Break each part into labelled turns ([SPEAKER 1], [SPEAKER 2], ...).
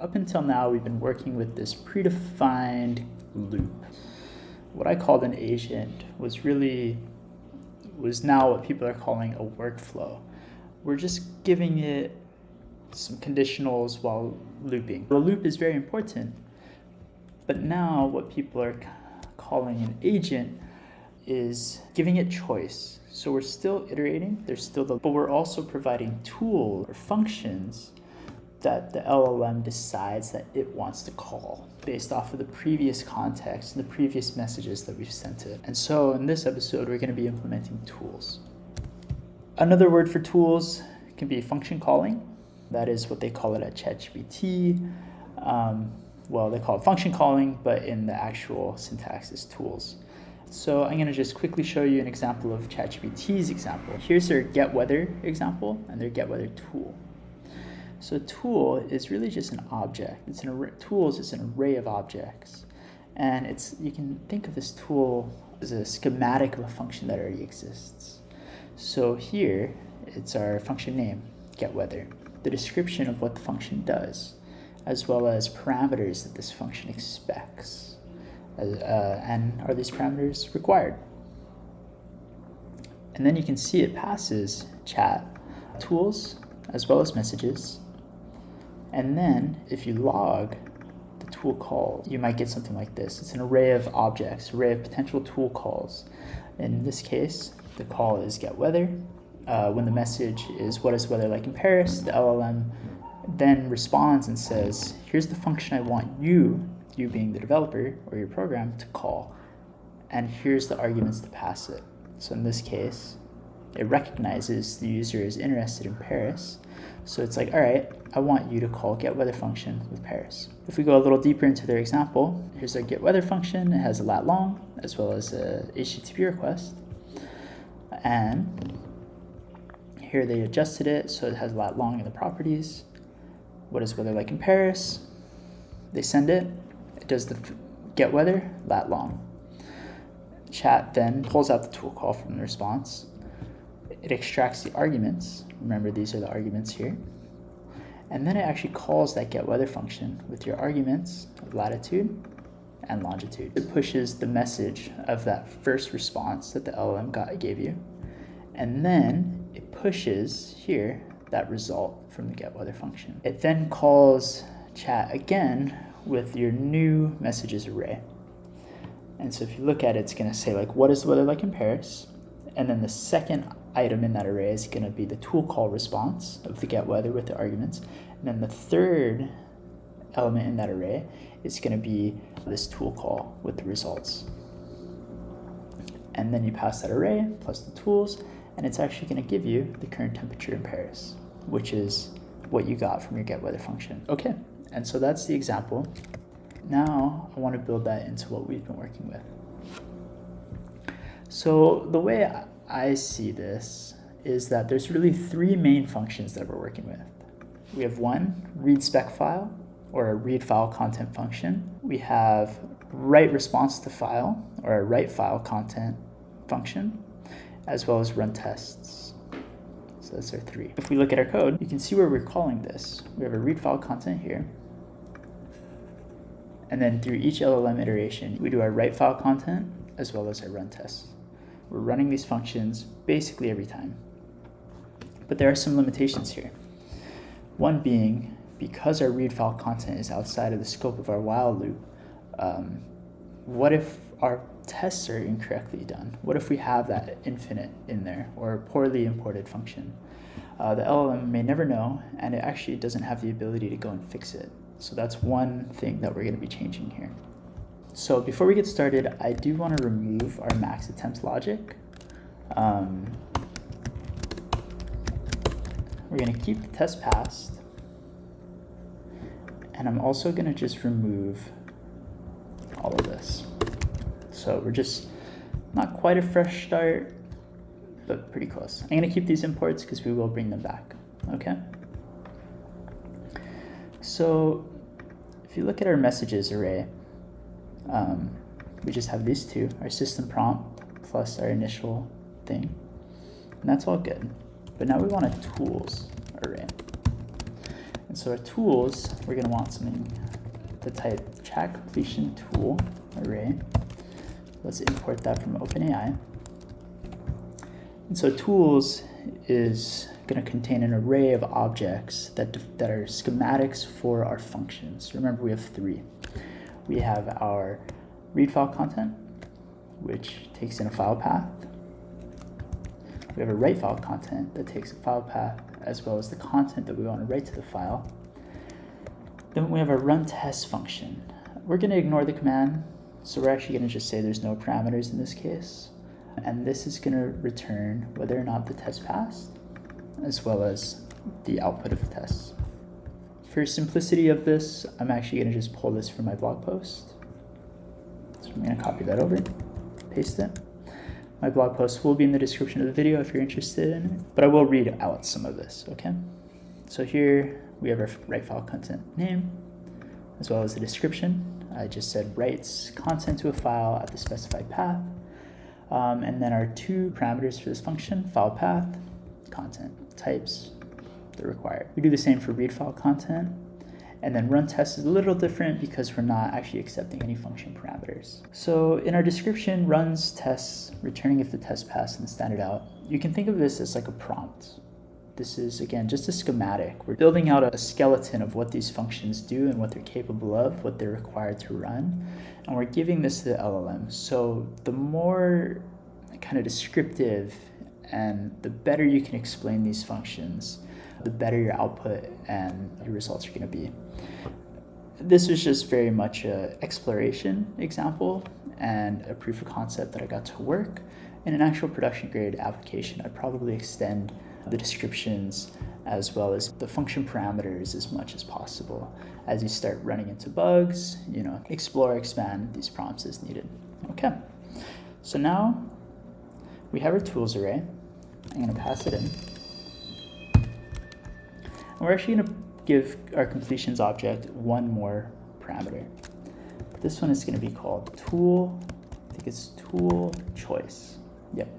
[SPEAKER 1] up until now, we've been working with this predefined loop. What I called an agent was now what people are calling a workflow. We're just giving it some conditionals while looping. The loop is very important, but now what people are calling an agent is giving it choice. So we're still iterating, but we're also providing tools or functions that the LLM decides that it wants to call based off of the previous context and the previous messages that we've sent it. And so in this episode, we're going to be implementing tools. Another word for tools can be function calling. That is what they call it at ChatGPT. Well, they call it function calling, but in the actual syntax is tools. So I'm going to just quickly show you an example of ChatGPT's example. Here's their get weather example and their get weather tool. So a tool is really just an object. Tools is an array of objects. And you can think of this tool as a schematic of a function that already exists. So here, it's our function name, get weather, the description of what the function does, as well as parameters that this function expects. And are these parameters required? And then you can see it passes chat, tools, as well as messages. And then if you log the tool call, you might get something like this. It's an array of objects, array of potential tool calls. In this case, the call is get weather. When the message is what is weather like in Paris, the LLM then responds and says, here's the function I want you being the developer or your program, to call. And here's the arguments to pass it. So in this case, it recognizes the user is interested in Paris. So it's like, all right, I want you to call get weather function with Paris. If we go a little deeper into their example, here's our get weather function. It has a lat long as well as a HTTP request. And here they adjusted it so it has lat long in the properties. What is weather like in Paris? They send it. It does the get weather, lat long. Chat then pulls out the tool call from the response. It extracts the arguments. Remember, these are the arguments here. And then it actually calls that get weather function with your arguments of latitude and longitude. It pushes the message of that first response that the LLM gave you. And then it pushes here that result from the get weather function. It then calls chat again with your new messages array. And so if you look at it, it's going to say like, what is the weather like in Paris? And then the second item in that array is going to be the tool call response of the get weather with the arguments. And then the third element in that array is going to be this tool call with the results. And then you pass that array plus the tools, and it's actually going to give you the current temperature in Paris, which is what you got from your get weather function. Okay, and so that's the example. Now I want to build that into what we've been working with. So the way I see this is that there's really three main functions that we're working with. We have one, read spec file, or a read file content function. We have write response to file, or a write file content function, as well as run tests. So that's our three. If we look at our code, you can see where we're calling this. We have a read file content here. And then through each LLM iteration, we do our write file content as well as our run tests. We're running these functions basically every time. But there are some limitations here. One being, because our read file content is outside of the scope of our while loop, what if our tests are incorrectly done? What if we have that infinite in there, or a poorly imported function? The LLM may never know, and it actually doesn't have the ability to go and fix it. So that's one thing that we're going to be changing here. So before we get started, I do want to remove our max attempt logic. We're going to keep the test passed. And I'm also going to just remove all of this. So we're just not quite a fresh start, but pretty close. I'm going to keep these imports because we will bring them back. Okay? So if you look at our messages array, we just have these two, our system prompt plus our initial thing. And that's all good. But now we want a tools array. And And so our tools, we're going to want something the type chat completion tool array. Let's import that from OpenAI. And so tools is going to contain an array of objects that are schematics for our functions. Remember, we have 3. We have our read file content, which takes in a file path. We have a write file content that takes a file path as well as the content that we want to write to the file. Then we have a run test function. We're going to ignore the command, so we're actually going to just say there's no parameters in this case. And this is going to return whether or not the test passed, as well as the output of the test. For simplicity of this, I'm actually going to just pull this from my blog post. So I'm going to copy that over, paste it. My blog post will be in the description of the video if you're interested in it, but I will read out some of this, okay? So here we have our write file content name, as well as the description. I just said writes content to a file at the specified path. And then our 2 parameters for this function, file path, content, types, they're required. We do the same for read file content. And then run test is a little different because we're not actually accepting any function parameters. So in our description, runs tests, returning if the test passed and standard out. You can think of this as like a prompt. This is, again, just a schematic. We're building out a skeleton of what these functions do and what they're capable of, what they're required to run. And we're giving this to the LLM. So the more kind of descriptive and the better you can explain these functions, the better your output and your results are going to be. This was just very much an exploration example and a proof of concept that I got to work. In an actual production grade application, I'd probably extend the descriptions as well as the function parameters as much as possible. As you start running into bugs, explore, expand these prompts as needed. Okay, so now we have our tools array. I'm going to pass it in. And we're actually going to give our completions object one more parameter. This one is going to be called tool, I think it's tool choice. Yep.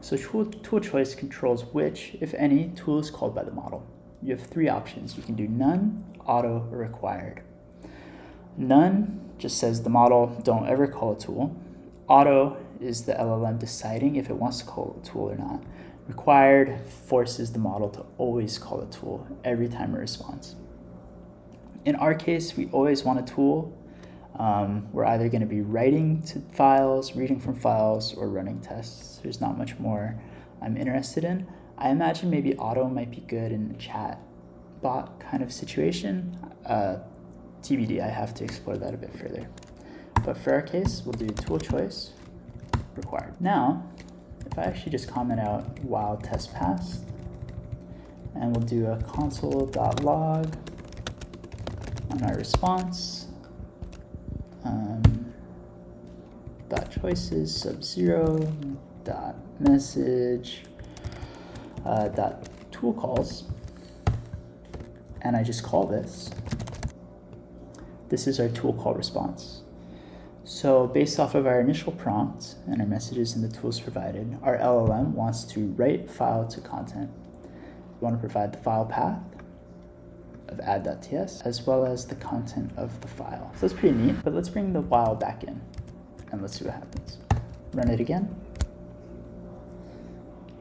[SPEAKER 1] So tool choice controls which, if any, tool is called by the model. You have 3 options. You can do none, auto, or required. None just says the model don't ever call a tool. Auto is the LLM deciding if it wants to call a tool or not. Required forces the model to always call a tool every time it responds. In our case, we always want a tool. We're either going to be writing to files, reading from files, or running tests. There's not much more I'm interested in. I imagine maybe auto might be good in a chat bot kind of situation. TBD, I have to explore that a bit further. But for our case, we'll do tool choice, required. Now, if I actually just comment out while test passed, and we'll do a console.log on our response, dot choices sub-0 dot message dot tool calls, and I just call this. This is our tool call response. So based off of our initial prompt and our messages in the tools provided, our LLM wants to write file to content. We want to provide the file path of add.ts as well as the content of the file. So that's pretty neat, but let's bring the while back in and let's see what happens. Run it again.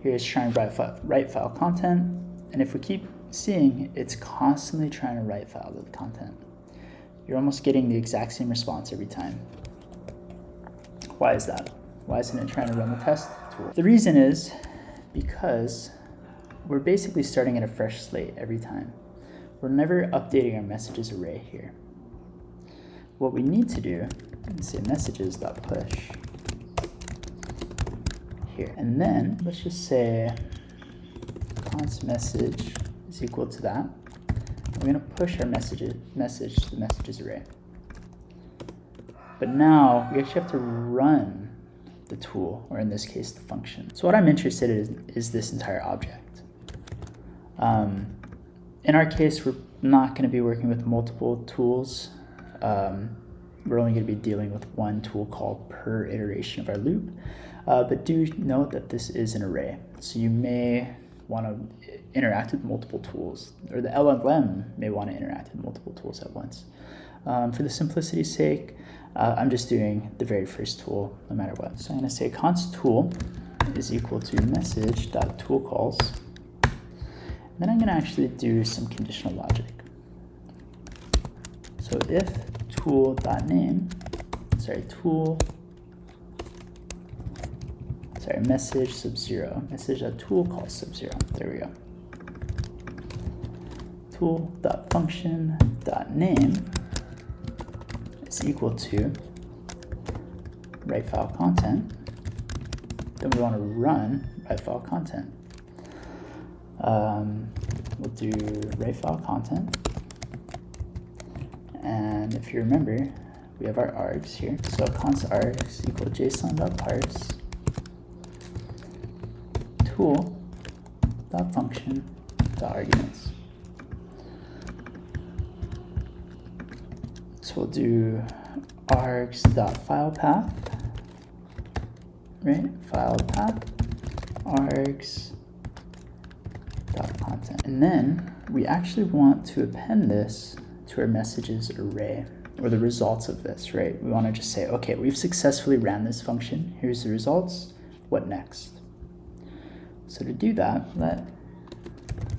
[SPEAKER 1] Here's trying to write file content, and if we keep seeing, it's constantly trying to write file to the content. You're almost getting the exact same response every time. Why is that? Why isn't it trying to run the test tool? The reason is because we're basically starting at a fresh slate every time. We're never updating our messages array here. What we need to do is say messages.push here. And then let's just say const message is equal to that. We're going to push our message to the messages array. But now we actually have to run the tool, or in this case, the function. So what I'm interested in is this entire object. In our case, we're not going to be working with multiple tools. We're only going to be dealing with one tool call per iteration of our loop. But do note that this is an array. So you may want to interact with multiple tools, or the LLM may want to interact with multiple tools at once. For the simplicity's sake, I'm just doing the very first tool no matter what. So I'm going to say const tool is equal to message.toolCalls. Then I'm going to actually do some conditional logic. So if tool.name, message sub 0, message.toolCalls sub 0. There we go. Tool.function.name is equal to write file content. Then we want to run write file content. We'll do write file content. And if you remember, we have our args here. So const args equal json.parse tool.function.arguments. So we'll do args.filepath, right? File path, args.content. And then we actually want to append this to our messages array, or the results of this, right? We want to just say, okay, we've successfully ran this function. Here's the results. What next? So to do that, let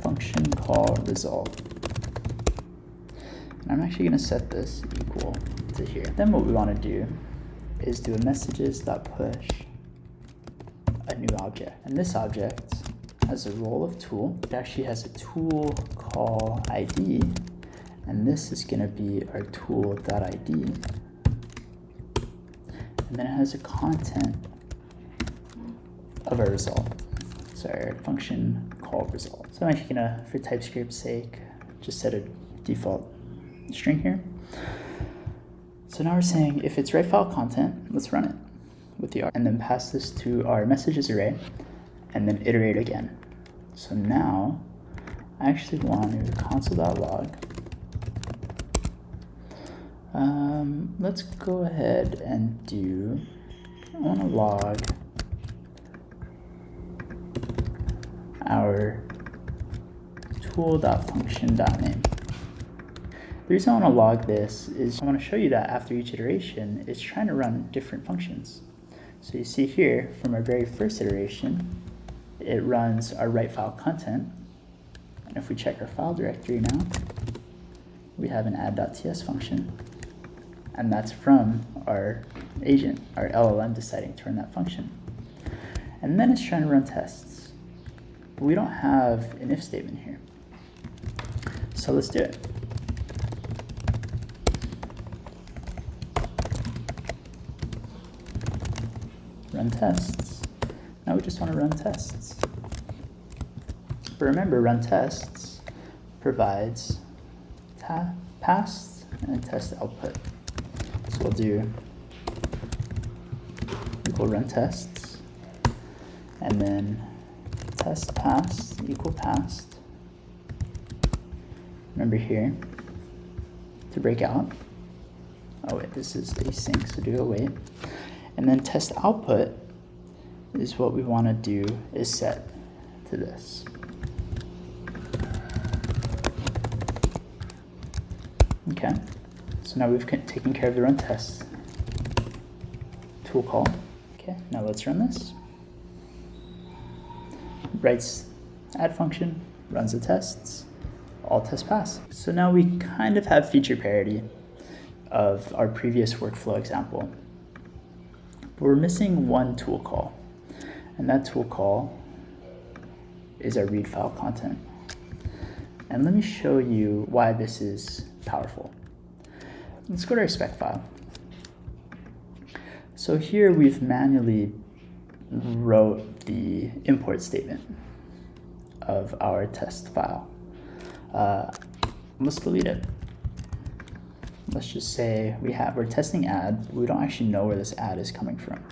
[SPEAKER 1] function call result. And I'm actually going to set this equal to here. Then what we want to do is do a messages.push a new object. And this object has a role of tool. It actually has a tool call ID. And this is going to be our tool.id. And then it has a content of our result. So our function call result. So I'm actually going to, for TypeScript's sake, just set a default string here. So now we're saying if it's write file content, let's run it with the R, and then pass this to our messages array, and then iterate again. So now I actually want to console.log. Let's go ahead and do, I want to log our tool.function.name. The reason I want to log this is I want to show you that after each iteration, it's trying to run different functions. So you see here, from our very first iteration, it runs our write file content. And if we check our file directory now, we have an add.ts function. And that's from our agent, our LLM deciding to run that function. And then it's trying to run tests. But we don't have an if statement here. So let's do it. Run tests. Now we just want to run tests. But remember, run tests provides pass and test output. So we'll do equal run tests, and then test pass equal passed. Remember here to break out. Oh wait, this is async, so do await. And then test output is what we want to do is set to this. Okay, so now we've taken care of the run test tool call. Okay, now let's run this. Writes add function, runs the tests, all tests pass. So now we kind of have feature parity of our previous workflow example. But we're missing one tool call, and that tool call is our read file content. And let me show you why this is powerful. Let's go to our spec file. So here we've manually wrote the import statement of our test file. Let's delete it. Let's just say we're testing add, but we don't actually know where this add is coming from.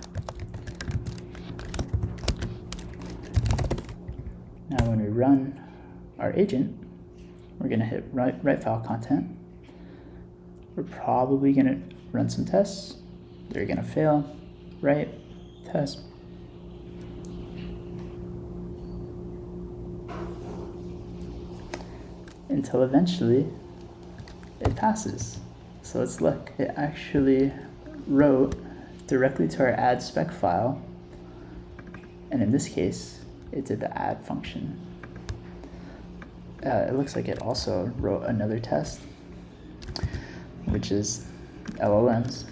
[SPEAKER 1] Now when we run our agent, we're going to hit write file content. We're probably going to run some tests. They're going to fail. Write, test. until eventually it passes. So let's look. It actually wrote directly to our add spec file, and in this case, it did the add function. It looks like it also wrote another test, which is LLMs.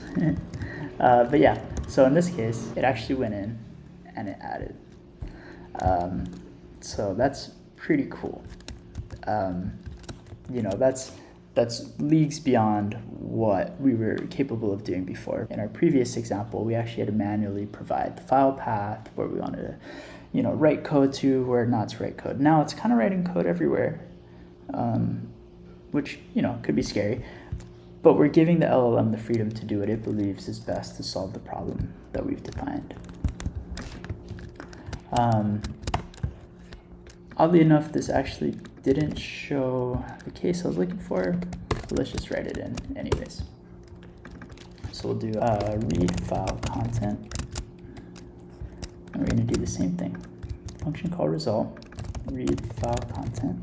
[SPEAKER 1] But yeah, so in this case, it actually went in and it added. So that's pretty cool. You know, that's leagues beyond what we were capable of doing before. In our previous example, we actually had to manually provide the file path where we wanted to, you know, write code to, where not to write code. Now it's kind of writing code everywhere, which, you know, could be scary. But we're giving the LLM the freedom to do what it believes is best to solve the problem that we've defined. Oddly enough, this actually didn't show the case I was looking for, but let's just write it in anyways. So we'll do read file content, and we're going to do the same thing. Function call result, read file content,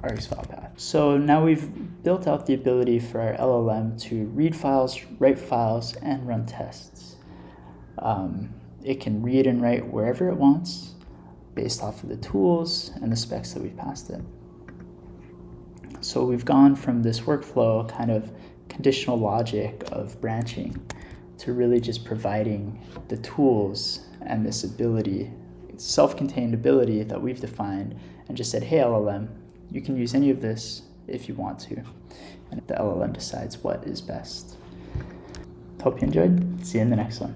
[SPEAKER 1] args file path. So now we've built out the ability for our LLM to read files, write files, and run tests. It can read and write wherever it wants, based off of the tools and the specs that we've passed it. So we've gone from this workflow kind of conditional logic of branching to really just providing the tools and this ability, self-contained ability that we've defined, and just said, hey LLM, you can use any of this if you want to. And the LLM decides what is best. Hope you enjoyed. See you in the next one.